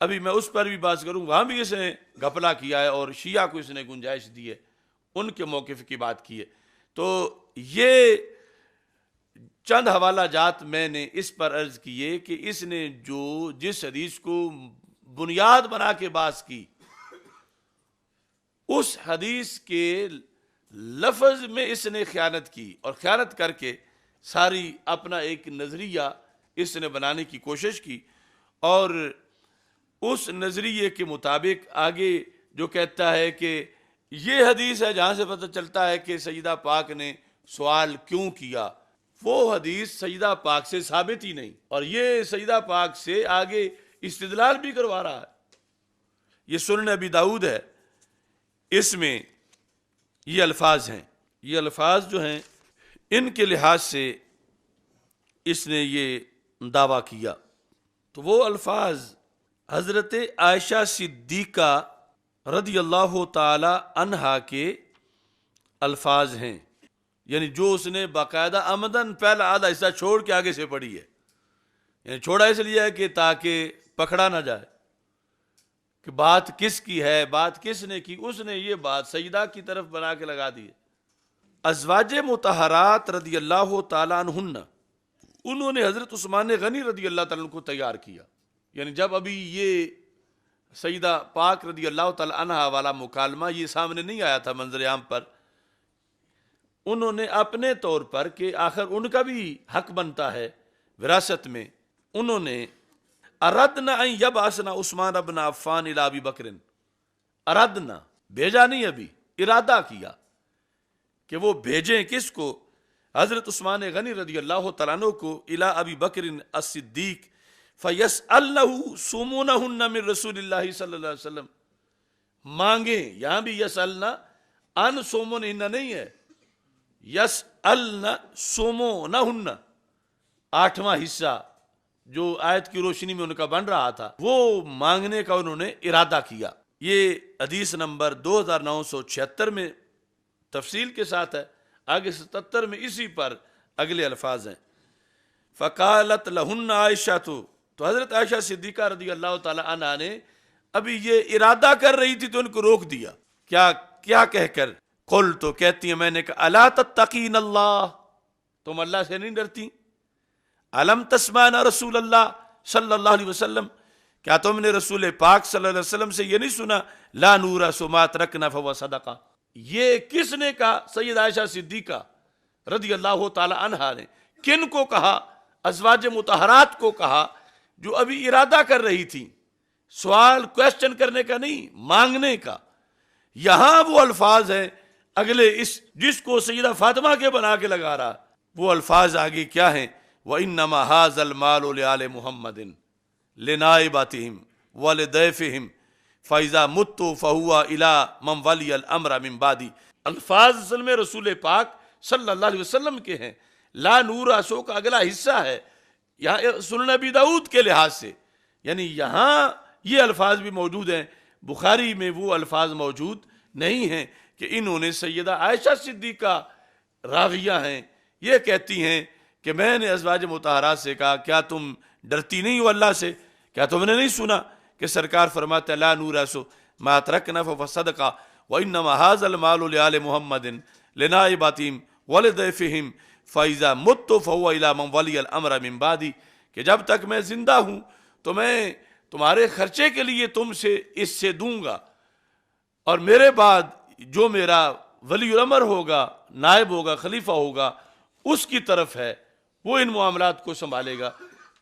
S1: ابھی میں اس پر بھی بات کروں، وہاں بھی اس نے گھپلا کیا ہے اور شیعہ کو اس نے گنجائش دی ہے، ان کے موقف کی بات کی ہے. تو یہ چند حوالہ جات میں نے اس پر عرض کیے کہ اس نے جو جس حدیث کو بنیاد بنا کے بات کی اس حدیث کے لفظ میں اس نے خیانت کی، اور خیانت کر کے ساری اپنا ایک نظریہ اس نے بنانے کی کوشش کی، اور اس نظریے کے مطابق آگے جو کہتا ہے کہ یہ حدیث ہے جہاں سے پتہ چلتا ہے کہ سیدہ پاک نے سوال کیوں کیا، وہ حدیث سیدہ پاک سے ثابت ہی نہیں، اور یہ سیدہ پاک سے آگے استدلال بھی کروا رہا ہے۔ یہ سنن ابی داؤد ہے، اس میں یہ الفاظ ہیں، یہ الفاظ جو ہیں ان کے لحاظ سے اس نے یہ دعویٰ کیا۔ تو وہ الفاظ حضرت عائشہ صدیقہ رضی اللہ تعالی عنہا کے الفاظ ہیں، یعنی جو اس نے باقاعدہ عمدن پہلا آدھا حصہ چھوڑ کے آگے سے پڑھی ہے، یعنی چھوڑا اس لیے ہے کہ تاکہ پکڑا نہ جائے کہ بات کس کی ہے، بات کس نے کی، اس نے یہ بات سیدہ کی طرف بنا کے لگا دی ہے۔ ازواج مطہرات رضی اللہ تعالیٰ عنہن، انہوں نے حضرت عثمان غنی رضی اللہ تعالیٰ عنہ کو تیار کیا، یعنی جب ابھی یہ سیدہ پاک رضی اللہ تعالیٰ عنہ والا مکالمہ یہ سامنے نہیں آیا تھا منظر عام پر، انہوں نے اپنے طور پر کہ آخر ان کا بھی حق بنتا ہے وراثت میں، انہوں نے اردنا ان یبعثنا عثمان بن عفان الی ابی بکر، اردنا بھیجا نہیں، ابھی ارادہ کیا کہ وہ بھیجیں کس کو، حضرت عثمان غنی رضی اللہ تعالیٰ عنہ کو، الی ابی بکر الصدیق فیسألنہ سمونہن من رسول اللہ صلی اللہ علیہ وسلم، مانگیں، یہاں بھی یسألنا ان سومونہن نہیں ہے، یسألنا سمونہن، آٹھواں حصہ جو آیت کی روشنی میں ان کا بن رہا تھا وہ مانگنے کا انہوں نے ارادہ کیا۔ یہ حدیث نمبر 2976 میں تفصیل کے ساتھ ہے، آگے 77 میں اسی پر اگلے الفاظ ہیں۔ فقالت لہن عائشہ، تو حضرت عائشہ صدیقہ رضی اللہ تعالی عنہا نے ابھی یہ ارادہ کر رہی تھی تو ان کو روک دیا، کیا کہہ کر، قل، تو کہتی ہیں میں نے کہا الا تتقین اللہ، تم اللہ سے نہیں ڈرتی، علم تسمعنا رسول اللہ صلی اللہ علیہ وسلم، کیا تم نے رسول پاک صلی اللہ علیہ وسلم سے یہ نہیں سنا لا نورا سمات رکنا فہو صدقہ، یہ کس نے کہا؟ سید عائشہ صدیقہ رضی اللہ تعالی عنہا نے۔ کن کو کہا؟ ازواج مطہرات کو کہا، جو ابھی ارادہ کر رہی تھی، سوال کویسچن کرنے کا نہیں، مانگنے کا۔ یہاں وہ الفاظ ہیں اگلے اس جس کو سیدہ فاطمہ کے بنا کے لگا رہا، وہ الفاظ آگے کیا ہیں؟ وَإِنَّمَا هَذَا الْمَالُ لِآلِ مُحَمَّدٍ لِنَائِبَاتِهِمْ وَلِضَيْفِهِمْ فَإِذَا مُتُّ فَهُوَ إِلَىٰ مَنْ وَلِيَ الْأَمْرَ مِنْ بَعْدِي۔ الفاظ اصل میں رسول پاک صلی اللہ علیہ وسلم کے ہیں، لا نورا سو کا اگلا حصہ ہے یہاں سنن ابی داؤد کے لحاظ سے، یعنی یہاں یہ الفاظ بھی موجود ہیں، بخاری میں وہ الفاظ موجود نہیں ہیں کہ انہوں نے سیدہ عائشہ صدیقہ راویہ ہیں، یہ کہتی ہیں کہ میں نے ازواج مطہرات سے کہا کیا تم ڈرتی نہیں ہو اللہ سے؟ کیا تم نے نہیں سنا کہ سرکار فرماتے ہیں لا نورا سو ما ترکنا فهو صدقہ وَإِنَّمَا هَذَا الْمَالُ لِآلِ مُحَمَّدٍ لِنَائِبَاتِهِمْ وَلِضَيْفِهِمْ فَإِذَا مُتُّ فَهُوَ إِلَىٰ مَنْ وَلِيَ الْأَمْرَ مِنْ بَعْدِي، کہ جب تک میں زندہ ہوں تو میں تمہارے خرچے کے لیے تم سے اس سے دوں گا، اور میرے بعد جو میرا ولی الامر ہوگا، نائب ہوگا، خلیفہ ہوگا، اس کی طرف ہے، وہ ان معاملات کو سنبھالے گا۔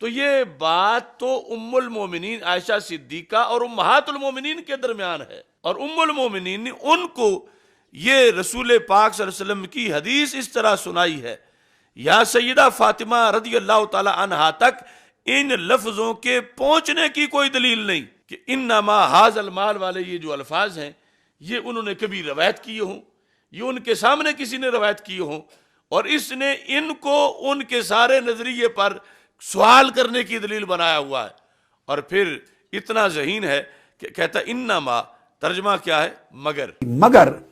S1: تو یہ بات تو ام المومنین عائشہ صدیقہ اور امہات المومنین کے درمیان ہے، اور ام المومنین نے ان کو یہ رسول پاک صلی اللہ علیہ وسلم کی حدیث اس طرح سنائی ہے۔ یا سیدہ فاطمہ رضی اللہ تعالی عنہا تک ان لفظوں کے پہنچنے کی کوئی دلیل نہیں کہ انما ھذا المال والے یہ جو الفاظ ہیں یہ انہوں نے کبھی روایت کیے ہوں، یہ ان کے سامنے کسی نے روایت کیے ہوں، اور اس نے ان کو ان کے سارے نظریے پر سوال کرنے کی دلیل بنایا ہوا ہے، اور پھر اتنا ذہین ہے کہ کہتا انما، ترجمہ کیا ہے؟ مگر،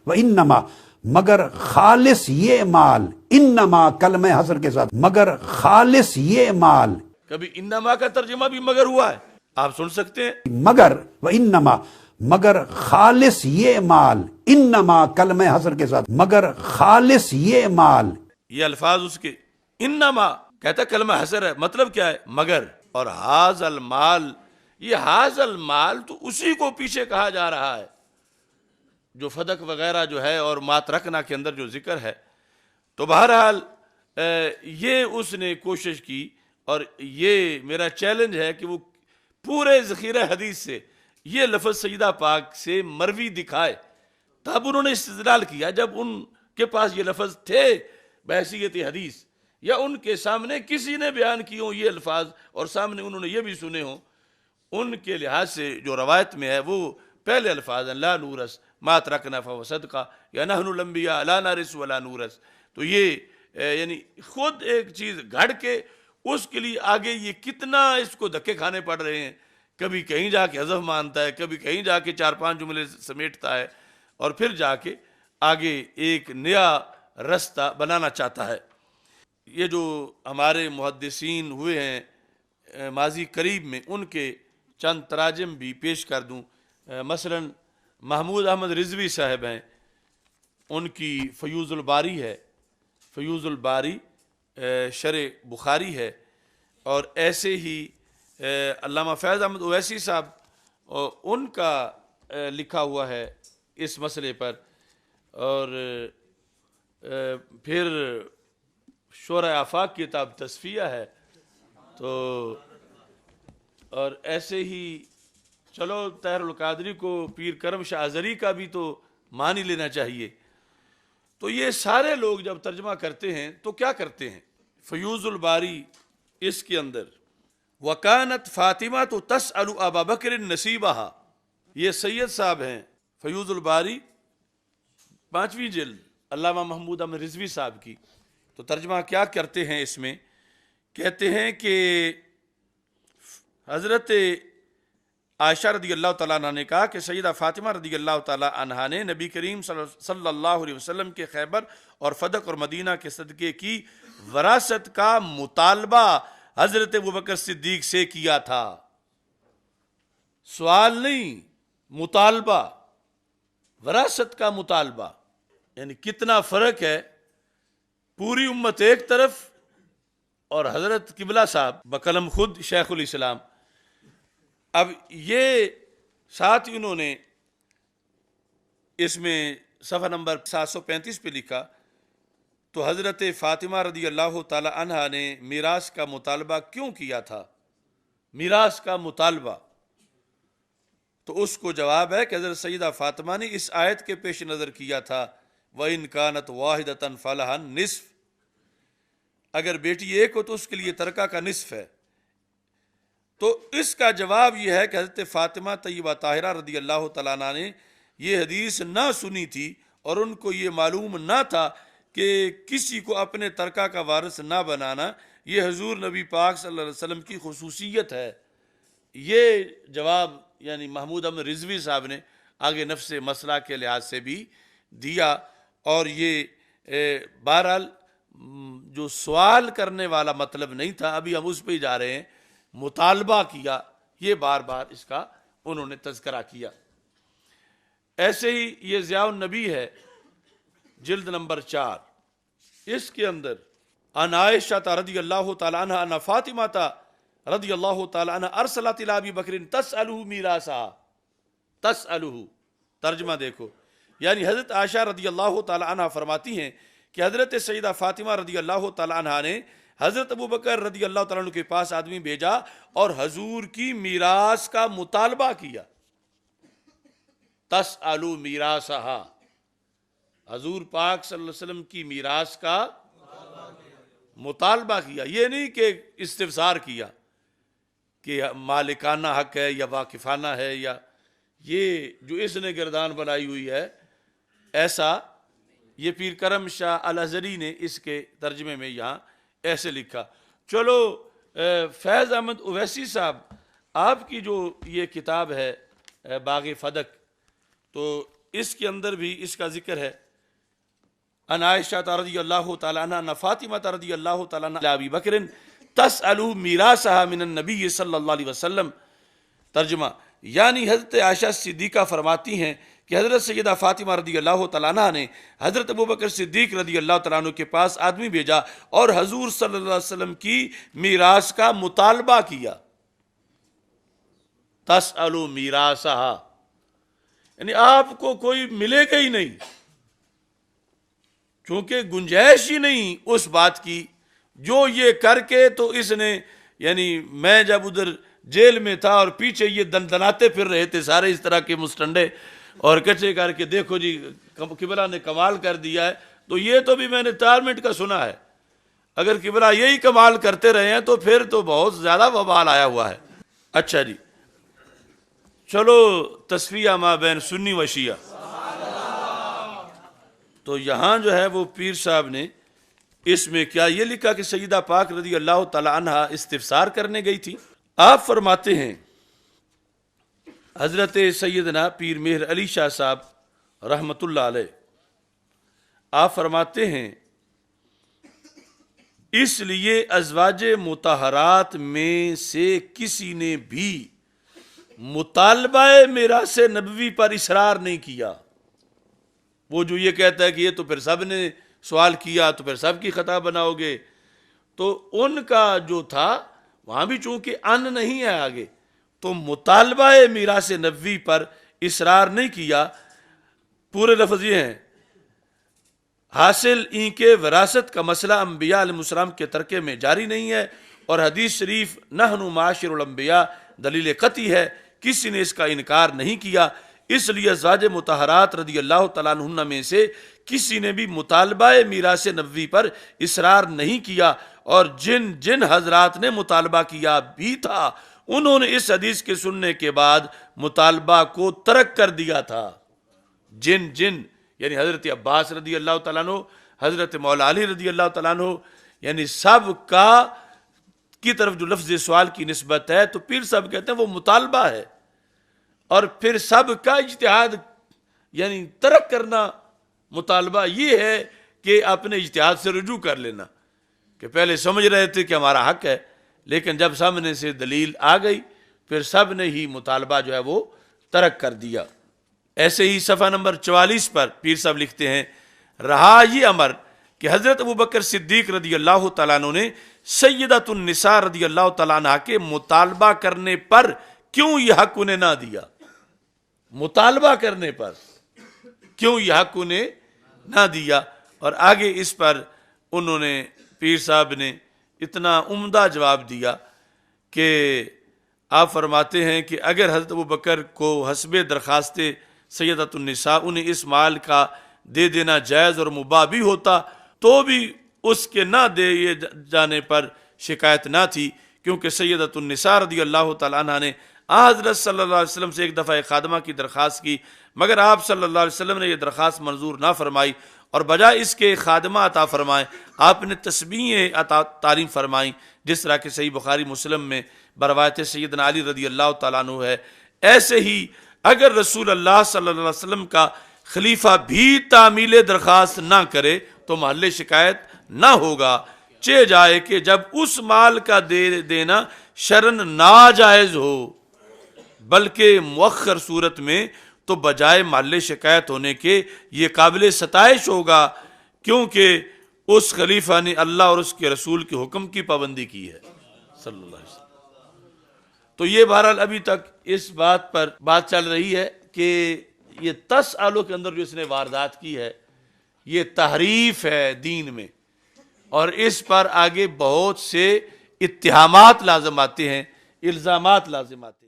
S2: وَإِنَّمَا، مگر خالص یہ مال، انما کلمہ حصر کے ساتھ، مگر خالص یہ مال،
S1: کبھی انما کا ترجمہ بھی مگر ہوا ہے، آپ سن سکتے ہیں،
S2: مگر وَإِنَّمَا، مگر خالص یہ مال، انما کلمہ حصر کے ساتھ، مگر خالص یہ مال،
S1: یہ الفاظ اس کے انما کہتا کلمہ حسر ہے، مطلب کیا ہے؟ مگر، اور ھذا المال، یہ ھذا المال تو اسی کو پیچھے کہا جا رہا ہے، جو فدق وغیرہ جو ہے اور مات رکھنا کے اندر جو ذکر ہے، تو بہرحال یہ اس نے کوشش کی، اور یہ میرا چیلنج ہے کہ وہ پورے ذخیرہ حدیث سے یہ لفظ سیدہ پاک سے مروی دکھائے. تب انہوں نے استدلال کیا جب ان کے پاس یہ لفظ تھے بحیثیت حدیث، یا ان کے سامنے کسی نے بیان کی ہوں یہ الفاظ اور سامنے انہوں نے یہ بھی سنے ہوں. ان کے لحاظ سے جو روایت میں ہے وہ پہلے الفاظ ہیں لا نورس ما ترکنا فهو صدقہ یا نحن الانبیاء لا نرث ولا نورث. تو یہ یعنی خود ایک چیز گھڑ کے اس کے لیے آگے یہ کتنا اس کو دھکے کھانے پڑ رہے ہیں. کبھی کہیں جا کے حذف مانتا ہے، کبھی کہیں جا کے 4-5 جملے سمیٹتا ہے، اور پھر جا کے آگے ایک نیا رستہ بنانا چاہتا ہے. یہ جو ہمارے محدثین ہوئے ہیں ماضی قریب میں، ان کے چند تراجم بھی پیش کر دوں. مثلا محمود احمد رضوی صاحب ہیں، ان کی فیوض الباری ہے، فیوض الباری شرح بخاری ہے. اور ایسے ہی علامہ فیض احمد اویسی صاحب، ان کا لکھا ہوا ہے اس مسئلے پر. اور پھر شورۂ آفاق کی کتاب تصفیہ ہے. تو اور ایسے ہی چلو طاہر القادری کو پیر کرم شاہ ازہری کا بھی تو مان ہی لینا چاہیے. تو یہ سارے لوگ جب ترجمہ کرتے ہیں تو کیا کرتے ہیں؟ فیوض الباری اس کے اندر وکانت فاطمہ تو تسأل ابا بکر نصیبہا، یہ سید صاحب ہیں فیوض الباری 5ویں جلد علامہ محمود احمد رضوی صاحب کی. تو ترجمہ کیا کرتے ہیں اس میں؟ کہتے ہیں کہ حضرت عائشہ رضی اللہ تعالیٰ عنہ نے کہا کہ سیدہ فاطمہ رضی اللہ تعالیٰ عنہ نے نبی کریم صلی اللہ علیہ وسلم کے خیبر اور فدق اور مدینہ کے صدقے کی وراثت کا مطالبہ حضرت ابوبکر صدیق سے کیا تھا. سوال نہیں، مطالبہ، وراثت کا مطالبہ. یعنی کتنا فرق ہے، پوری امت ایک طرف اور حضرت قبلہ صاحب بقلم خود شیخ الاسلام. اب یہ ساتھ ہی انہوں نے اس میں صفحہ نمبر 735 پہ لکھا، تو حضرت فاطمہ رضی اللہ تعالی عنہ نے میراث کا مطالبہ کیوں کیا تھا؟ میراث کا مطالبہ، تو اس کو جواب ہے کہ حضرت سیدہ فاطمہ نے اس آیت کے پیش نظر کیا تھا وَإِن كَانَتْ وَاحِدَةً فَلَهَا النِّصْفُ، اگر بیٹی ایک ہو تو اس کے لیے ترکہ کا نصف ہے. تو اس کا جواب یہ ہے کہ حضرت فاطمہ طیبہ طاہرہ رضی اللہ تعالیٰ عنہ نے یہ حدیث نہ سنی تھی، اور ان کو یہ معلوم نہ تھا کہ کسی کو اپنے ترکہ کا وارث نہ بنانا یہ حضور نبی پاک صلی اللہ علیہ وسلم کی خصوصیت ہے. یہ جواب یعنی محمود احمد رضوی صاحب نے آگے نفس مسئلہ کے لحاظ سے بھی دیا. اور یہ بہرحال جو سوال کرنے والا مطلب نہیں تھا، ابھی ہم اس پہ ہی جا رہے ہیں. مطالبہ کیا، یہ بار بار اس کا انہوں نے تذکرہ کیا. ایسے ہی یہ ضیاء النبی ہے جلد نمبر 4، اس کے اندر ان عائشہ رضی اللہ تعالی عنہ ان فاطمہ رضی اللہ تعالی عنہ ارسلت الی ابی بکر تسألہ میراثا. تسألہ ترجمہ دیکھو، یعنی حضرت عائشہ رضی اللہ تعالی عنہ فرماتی ہیں کہ حضرت سیدہ فاطمہ رضی اللہ تعالی عنہ نے حضرت ابوبکر رضی اللہ تعالیٰ عنہ کے پاس آدمی بھیجا اور حضور کی میراث کا مطالبہ کیا. تسألو میراثہا، حضور پاک صلی اللہ علیہ وسلم کی میراث کا مطالبہ کیا. یہ نہیں کہ استفسار کیا کہ مالکانہ حق ہے یا واقفانہ ہے، یا یہ جو اس نے گردان بنائی ہوئی ہے ایسا. یہ پیر کرم شاہ الازہری نے اس کے ترجمے میں یہاں ایسے لکھا. چلو فیض احمد اویسی صاحب، آپ کی جو یہ کتاب ہے باغ فدق، تو اس کے اندر بھی اس کا ذکر ہے. ان عائشہ رضی اللہ تعالی عنہ ان فاطمہ رضی اللہ تعالی عنہ ابی بکر تسأل میراثها من النبی صلی اللہ علیہ وسلم. ترجمہ یعنی حضرت عائشہ صدیقہ فرماتی ہیں کہ حضرت سیدہ فاطمہ رضی اللہ تعالیٰ عنہ نے حضرت ابوبکر صدیق رضی اللہ تعالیٰ عنہ کے پاس آدمی بھیجا اور حضور صلی اللہ علیہ وسلم کی میراث کا مطالبہ کیا. تسألو میراثہا، یعنی آپ کو کوئی ملے گا ہی نہیں، چونکہ گنجائش ہی نہیں اس بات کی جو یہ کر کے تو اس نے، یعنی میں جب ادھر جیل میں تھا اور پیچھے یہ دندناتے پھر رہے تھے سارے اس طرح کے مسٹنڈے اور کچے کر کے، دیکھو جی قبلہ نے کمال کر دیا ہے، تو یہ تو بھی میں نے 4 منٹ کا سنا ہے، اگر قبلہ یہی کمال کرتے رہے ہیں تو پھر تو بہت زیادہ وبال آیا ہوا ہے۔ اچھا جی، چلو تصفیہ ما بین سنی و شیعہ، تو یہاں جو ہے وہ پیر صاحب نے اس میں کیا یہ لکھا کہ سیدہ پاک رضی اللہ تعالی عنہ استفسار کرنے گئی تھی۔ آپ فرماتے ہیں حضرت سیدنا پیر مہر علی شاہ صاحب رحمت اللہ علیہ، آپ فرماتے ہیں اس لیے ازواج مطہرات میں سے کسی نے بھی مطالبہ میراث نبوی پر اصرار نہیں کیا۔ وہ جو یہ کہتا ہے کہ یہ تو پھر سب نے سوال کیا تو پھر سب کی خطا بناؤ گے، تو ان کا جو تھا وہاں بھی چونکہ ان نہیں ہے آگے، تو مطالبہ میراث نبوی پر اصرار نہیں کیا۔ پورے لفظ یہ ہیں، حاصل ان کے وراثت کا مسئلہ انبیاء علیہ السلام کے ترکے میں جاری نہیں ہے، اور حدیث شریف نحن معاشر الانبیاء دلیل قطعی ہے، کسی نے اس کا انکار نہیں کیا۔ اس لیے ازواج مطہرات رضی اللہ تعالیٰ عنہن میں سے کسی نے بھی مطالبہ میراث نبوی پر اصرار نہیں کیا، اور جن جن حضرات نے مطالبہ کیا بھی تھا انہوں نے اس حدیث کے سننے کے بعد مطالبہ کو ترک کر دیا تھا۔ جن جن یعنی حضرت عباس رضی اللہ تعالیٰ عنہ، حضرت مولا علی رضی اللہ تعالیٰ عنہ، یعنی سب کا کی طرف جو لفظ سوال کی نسبت ہے، تو پیر صاحب کہتے ہیں وہ مطالبہ ہے، اور پھر سب کا اجتہاد یعنی ترک کرنا مطالبہ یہ ہے کہ اپنے اجتہاد سے رجوع کر لینا، کہ پہلے سمجھ رہے تھے کہ ہمارا حق ہے، لیکن جب سامنے سے دلیل آ گئی پھر سب نے ہی مطالبہ جو ہے وہ ترک کر دیا۔ ایسے ہی صفحہ نمبر 44 پر پیر صاحب لکھتے ہیں، رہا یہ امر کہ حضرت ابوبکر صدیق رضی اللہ تعالیٰ عنہ نے سیدۃ النساء رضی اللہ تعالیٰ عنہ کے مطالبہ کرنے پر کیوں یہ حق انہیں نہ دیا، مطالبہ کرنے پر کیوں یہ حق انہیں نہ دیا۔ اور آگے اس پر انہوں نے پیر صاحب نے اتنا عمدہ جواب دیا کہ آپ فرماتے ہیں کہ اگر حضرت ابوبکر کو حسب درخواست سیدۃ النساء انہیں اس مال کا دے دینا جائز اور مباح بھی ہوتا تو بھی اس کے نہ دے جانے پر شکایت نہ تھی، کیونکہ سیدۃ النساء رضی اللہ تعالیٰ عنہ نے حضرت صلی اللہ علیہ وسلم سے ایک دفعہ ایک خادمہ کی درخواست کی، مگر آپ صلی اللہ علیہ وسلم نے یہ درخواست منظور نہ فرمائی، اور بجائے اس کے خادمہ عطا فرمائیں آپ نے تسبیح تعلیم فرمائیں، جس طرح کہ صحیح بخاری مسلم میں بروایت سیدنا علی رضی اللہ تعالیٰ عنہ ہے۔ ایسے ہی اگر رسول اللہ صلی اللہ علیہ وسلم کا خلیفہ بھی تعمیل درخواست نہ کرے تو محل شکایت نہ ہوگا، چہ جائے کہ جب اس مال کا دے دینا شرعاً ناجائز ہو، بلکہ مؤخر صورت میں تو بجائے محل شکایت ہونے کے یہ قابل ستائش ہوگا، کیونکہ اس خلیفہ نے اللہ اور اس کے رسول کے حکم کی پابندی کی ہے صلی اللہ علیہ وسلم۔ تو یہ بہرحال ابھی تک اس بات پر بات چل رہی ہے کہ یہ 10 سالوں کے اندر جو اس نے واردات کی ہے یہ تحریف ہے دین میں، اور اس پر آگے بہت سے اتہامات لازم آتے ہیں، الزامات لازم آتے ہیں۔